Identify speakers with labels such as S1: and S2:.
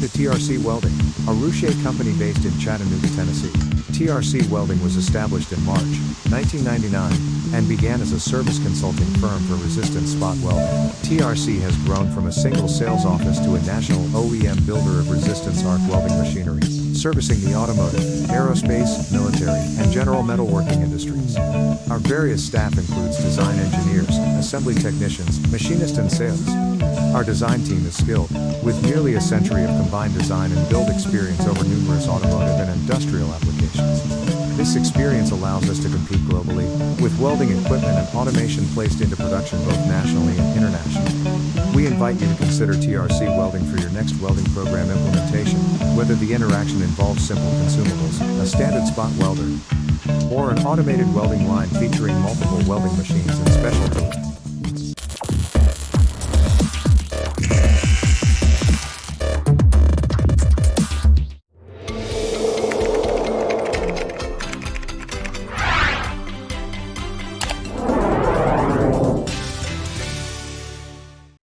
S1: Welcome to TRC Welding, a Roueche company based in Chattanooga, Tennessee. TRC Welding was established in March 1999 and began as a service consulting firm for Resistance Spot Welding. TRC has grown from a single sales office to a national OEM builder of resistance arc welding machinery, servicing the automotive, aerospace, military, and general metalworking industries. Our various staff includes design engineers, assembly technicians, machinists, and sales. Our design team is skilled, with nearly a century of combined design and build experience over numerous automotive and industrial applications. This experience allows us to compete globally, with welding equipment and automation placed into production both nationally and internationally. We invite you to consider TRC Welding for your next welding program implementation, whether the interaction involves simple consumables, a standard spot welder, or an automated welding line featuring multiple welding machines and special tools.